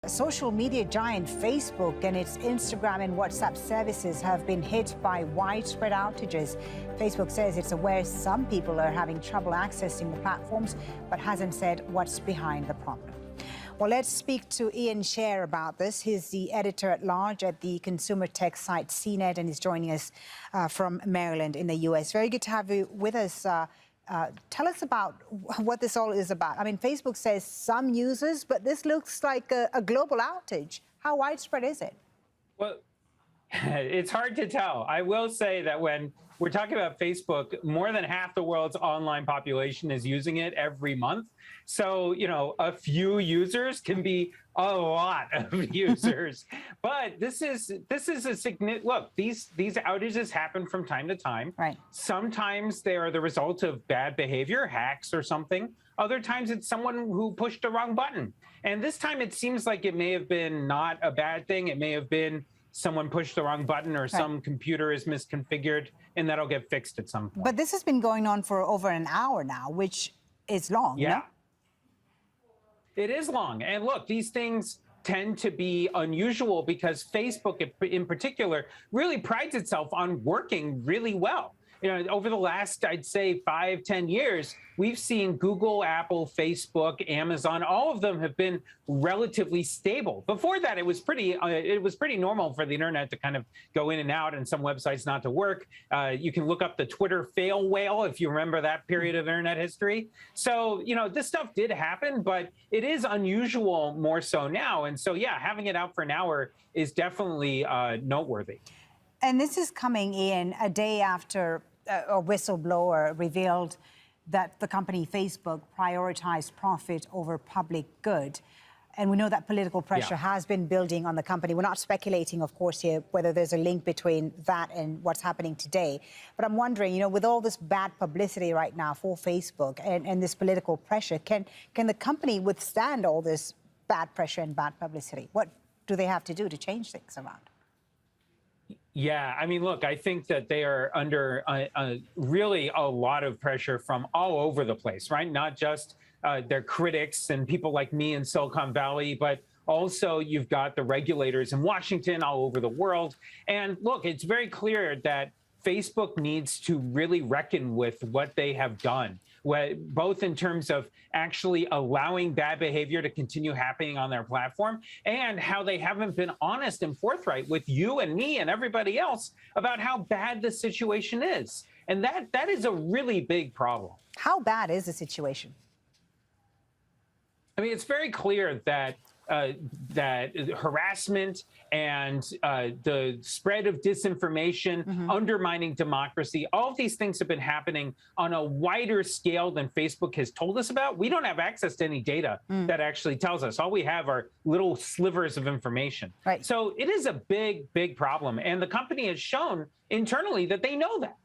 Social media giant Facebook and its Instagram and WhatsApp services have been hit by widespread outages. Facebook says it's aware some people are having trouble accessing the platforms, but hasn't said what's behind the problem. Well, let's speak to Ian Sherr about this. He's the editor-at-large at the consumer tech site CNET, and he's joining us from Maryland in the U.S. Very good to have you with us. Tell us about what this all is about. I mean, Facebook says some users, but this looks like a global outage. How widespread is it? Well, it's hard to tell. I will say that when we're talking about Facebook, more than half the world's online population is using it every month. So, you know, a few users can be a lot of users. But this is a significant look. These outages happen from time to time. Right. Sometimes they are the result of bad behavior, hacks or something. Other times it's someone who pushed the wrong button. And this time it seems like it may have been not a bad thing. It may have been someone pushed the wrong button or some computer is misconfigured, and that'll get fixed at some point. But this has been going on for over an hour now, which is long. Yeah. No? It is long. And look, these things tend to be unusual because Facebook in particular really prides itself on working really well. You know, over the last, I'd say 5-10 years, we've seen Google, Apple, Facebook, Amazon, all of them have been relatively stable. Before that, it was pretty normal for the internet to kind of go in and out and some websites not to work. You can look up the Twitter fail whale if you remember that period of internet history. So, you know, this stuff did happen, but it is unusual more so now. And so, yeah, having it out for an hour is definitely noteworthy. And this is coming in a day after a whistleblower revealed that the company Facebook prioritized profit over public good. And we know that political pressure has been building on the company. We're not speculating, of course, here whether there's a link between that and what's happening today. But I'm wondering, you know, with all this bad publicity right now for Facebook and this political pressure, can the company withstand all this bad pressure and bad publicity? What do they have to do to change things around? Yeah, I mean, look, I think that they are under really a lot of pressure from all over the place, right? Not just their critics and people like me in Silicon Valley, but also you've got the regulators in Washington, all over the world. And look, it's very clear that Facebook needs to really reckon with what they have done, both in terms of actually allowing bad behavior to continue happening on their platform and how they haven't been honest and forthright with you and me and everybody else about how bad the situation is. And that is a really big problem. How bad is the situation? I mean, it's very clear that that harassment and the spread of disinformation, undermining democracy, all of these things have been happening on a wider scale than Facebook has told us about. We don't have access to any data that actually tells us. All we have are little slivers of information. Right. So it is a big, big problem. And the company has shown internally that they know that.